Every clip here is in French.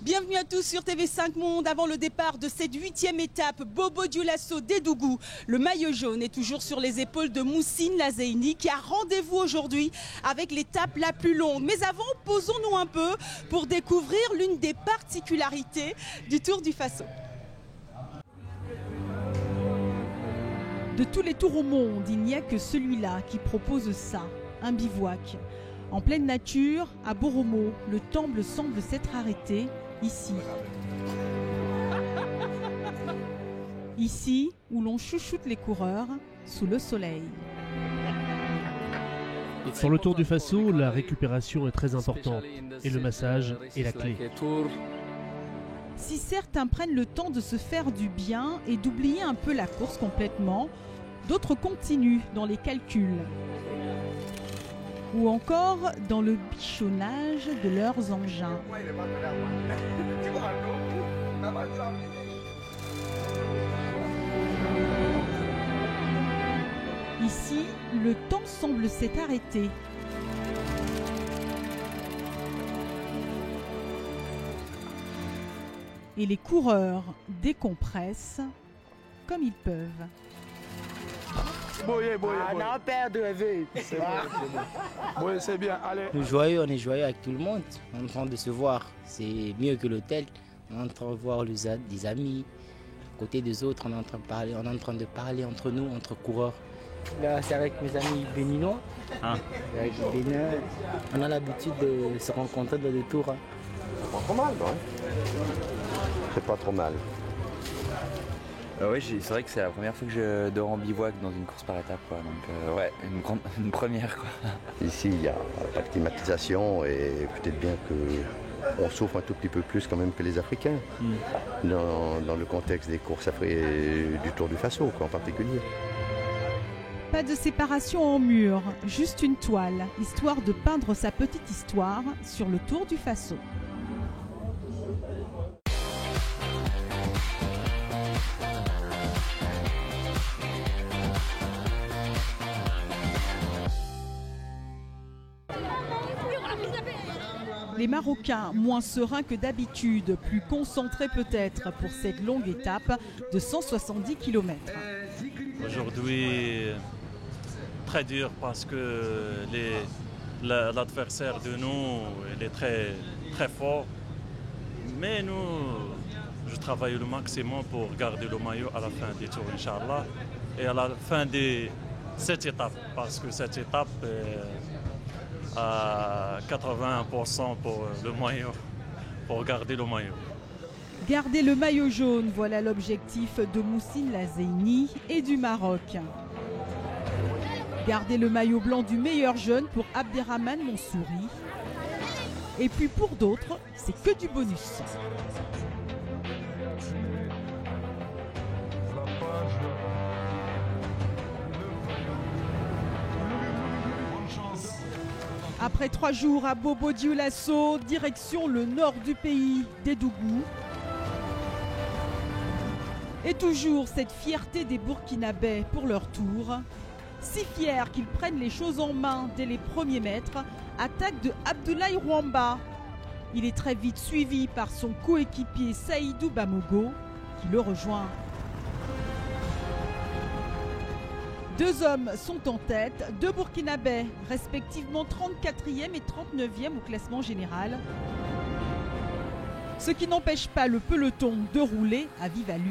Bienvenue à tous sur TV5 Monde. Avant le départ de cette 8e étape, Bobo Dioulasso d'Edougou. Le maillot jaune est toujours sur les épaules de Moussine Lazeini qui a rendez-vous aujourd'hui avec l'étape la plus longue. Mais avant, posons-nous un peu pour découvrir l'une des particularités du Tour du Faso. De tous les tours au monde, il n'y a que celui-là qui propose ça, un bivouac. En pleine nature, à Boromo, le temple semble s'être arrêté, ici. Ici, où l'on chouchoute les coureurs, sous le soleil. Sur le Tour du Faso, la récupération est très importante et le massage est la clé. Si certains prennent le temps de se faire du bien et d'oublier un peu la course complètement, d'autres continuent dans les calculs. Ou encore dans le bichonnage de leurs engins. Ici, le temps semble s'être arrêté. Et les coureurs décompressent comme ils peuvent. Non, père de rêver. Oui, c'est bien, allez. On est joyeux avec tout le monde. On est en train de se voir. C'est mieux que l'hôtel. On est en train de voir des amis. À côté des autres, on est en train de parler entre nous, entre coureurs. Là, c'est avec mes amis béninois. Avec les Bénins. On a l'habitude de se rencontrer dans des tours. C'est pas trop mal, ouais. C'est pas trop mal. Oui, c'est vrai que c'est la première fois que je dors en bivouac dans une course par étape, quoi. Donc ouais, une première, quoi. Ici, il n'y a pas de climatisation et peut-être bien qu'on souffre un tout petit peu plus quand même que les Africains dans le contexte des courses du Tour du Faso, quoi, en particulier. Pas de séparation en mur, juste une toile, histoire de peindre sa petite histoire sur le Tour du Faso. Les Marocains, moins sereins que d'habitude, plus concentrés peut-être pour cette longue étape de 170 km. Aujourd'hui, très dur parce que l'adversaire de nous il est très, très fort. Mais nous, je travaille le maximum pour garder le maillot à la fin du tour, Inch'Allah. Et à la fin de cette étape, parce que cette étape à 80% pour le maillot, pour garder le maillot. Garder le maillot jaune, voilà l'objectif de Moussine Lazeini et du Maroc. Garder le maillot blanc du meilleur jeune pour Abderrahmane Mansouri. Et puis pour d'autres, c'est que du bonus. Après 3 jours à Bobo Dioulasso, direction le nord du pays, d'Edougou. Et toujours cette fierté des Burkinabés pour leur tour. Si fiers qu'ils prennent les choses en main dès les premiers mètres, attaque de Abdoulaye Rwamba. Il est très vite suivi par son coéquipier Saïdou Bamogo qui le rejoint. 2 hommes sont en tête, 2 Burkinabés, respectivement 34e et 39e au classement général. Ce qui n'empêche pas le peloton de rouler à vive allure.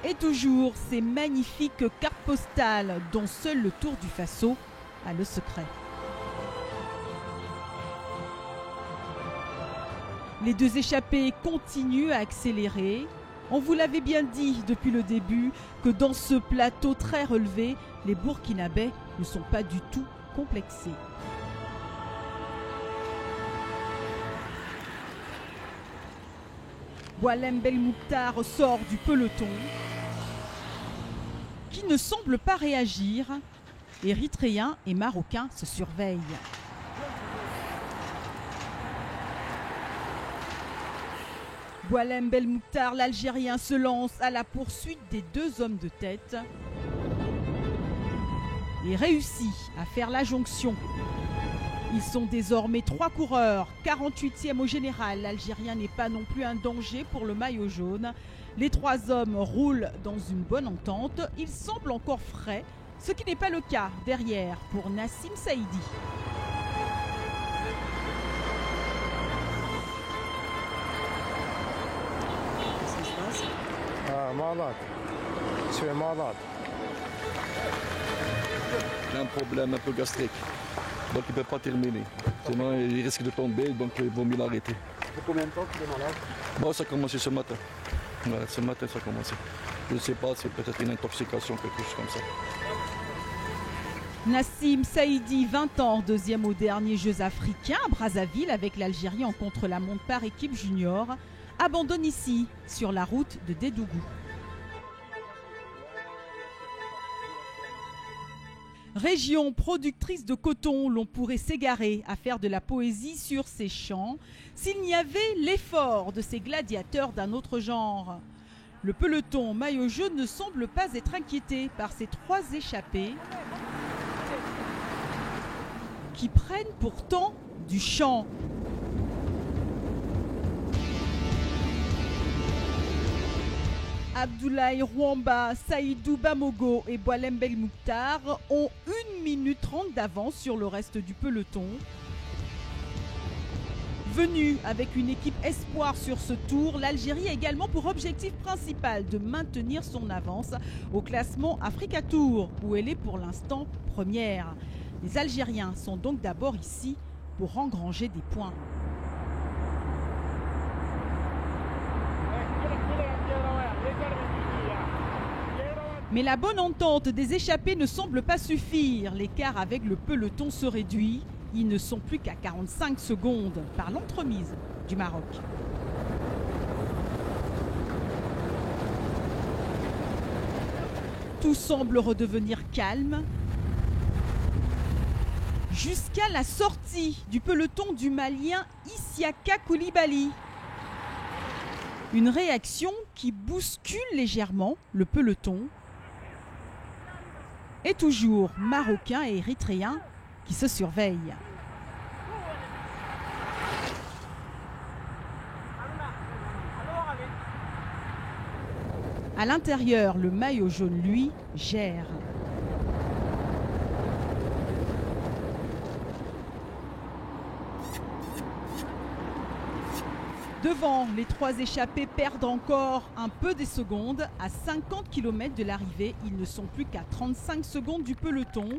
Et toujours ces magnifiques cartes postales dont seul le Tour du Faso a le secret. Les 2 échappés continuent à accélérer. On vous l'avait bien dit depuis le début que dans ce plateau très relevé, les Burkinabés ne sont pas du tout complexés. Boualem Belmokhtar sort du peloton, qui ne semble pas réagir. Érythréens et Marocains se surveillent. Boualem Belmokhtar, l'Algérien, se lance à la poursuite des 2 hommes de tête et réussit à faire la jonction. Ils sont désormais 3 coureurs, 48e au général. L'Algérien n'est pas non plus un danger pour le maillot jaune. Les 3 hommes roulent dans une bonne entente. Ils semblent encore frais, ce qui n'est pas le cas derrière pour Nassim Saïdi. Qu'est-ce qui se passe? malade. Je suis malade. Il a un problème un peu gastrique, donc il ne peut pas terminer. Sinon il risque de tomber, donc il vaut mieux l'arrêter. Ça fait combien de temps qu'il est malade? Bon, ça a commencé ce matin. Ouais, ce matin ça a commencé. Je ne sais pas, c'est peut-être une intoxication, quelque chose comme ça. Nassim Saïdi, 20 ans, deuxième aux derniers Jeux africains à Brazzaville avec l'Algérie en contre-la-montre par équipe junior, abandonne ici, sur la route de Dédougou. Région productrice de coton, l'on pourrait s'égarer à faire de la poésie sur ces champs s'il n'y avait l'effort de ces gladiateurs d'un autre genre. Le peloton maillot jaune ne semble pas être inquiété par ces 3 échappés qui prennent pourtant du champ. Abdoulaye Rwamba, Saïdou Bamogo et Boualem Belmouktar ont 1 minute 30 d'avance sur le reste du peloton. Venue avec une équipe espoir sur ce tour, l'Algérie a également pour objectif principal de maintenir son avance au classement Africa Tour, où elle est pour l'instant première. Les Algériens sont donc d'abord ici pour engranger des points. Mais la bonne entente des échappés ne semble pas suffire. L'écart avec le peloton se réduit. Ils ne sont plus qu'à 45 secondes par l'entremise du Maroc. Tout semble redevenir calme jusqu'à la sortie du peloton du Malien Issiaka Koulibaly. Une réaction qui bouscule légèrement le peloton. Et toujours Marocains et Érythréens qui se surveillent. À l'intérieur, le maillot jaune, lui, gère. Devant, les 3 échappés perdent encore un peu des secondes. À 50 km de l'arrivée, ils ne sont plus qu'à 35 secondes du peloton.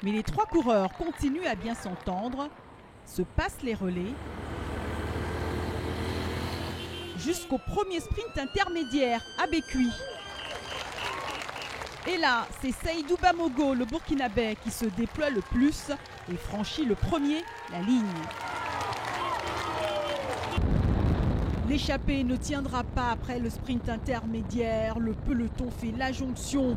Mais les 3 coureurs continuent à bien s'entendre, se passent les relais. Jusqu'au premier sprint intermédiaire à Bécuit. Et là, c'est Saïdou Bamogo, le Burkinabé, qui se déploie le plus et franchit le premier la ligne. L'échappée ne tiendra pas après le sprint intermédiaire. Le peloton fait la jonction.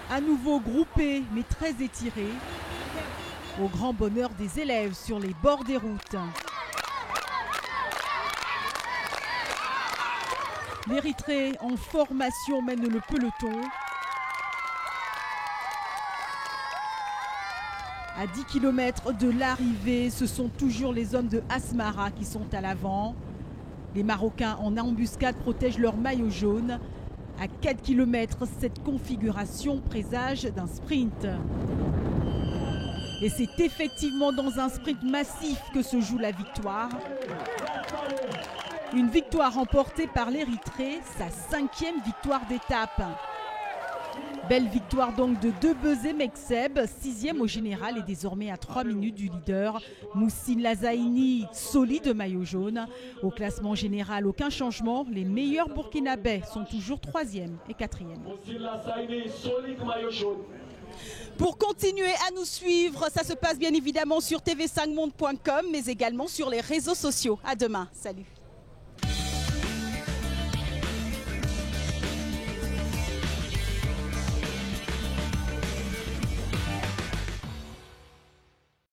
À nouveau groupé, mais très étiré. Au grand bonheur des élèves sur les bords des routes. L'Érythrée en formation mène le peloton. À 10 km de l'arrivée, ce sont toujours les hommes de Asmara qui sont à l'avant. Les Marocains en embuscade protègent leur maillot jaune. À 4 km, cette configuration présage d'un sprint. Et c'est effectivement dans un sprint massif que se joue la victoire. Une victoire remportée par l'Érythrée, sa 5e victoire d'étape. Belle victoire donc de Debesay Mekseb, 6e au général et désormais à 3 minutes du leader. Moussine Lazaini, solide maillot jaune. Au classement général, aucun changement. Les meilleurs Burkinabés sont toujours 3e et 4e. Pour continuer à nous suivre, ça se passe bien évidemment sur tv5monde.com, mais également sur les réseaux sociaux. À demain. Salut.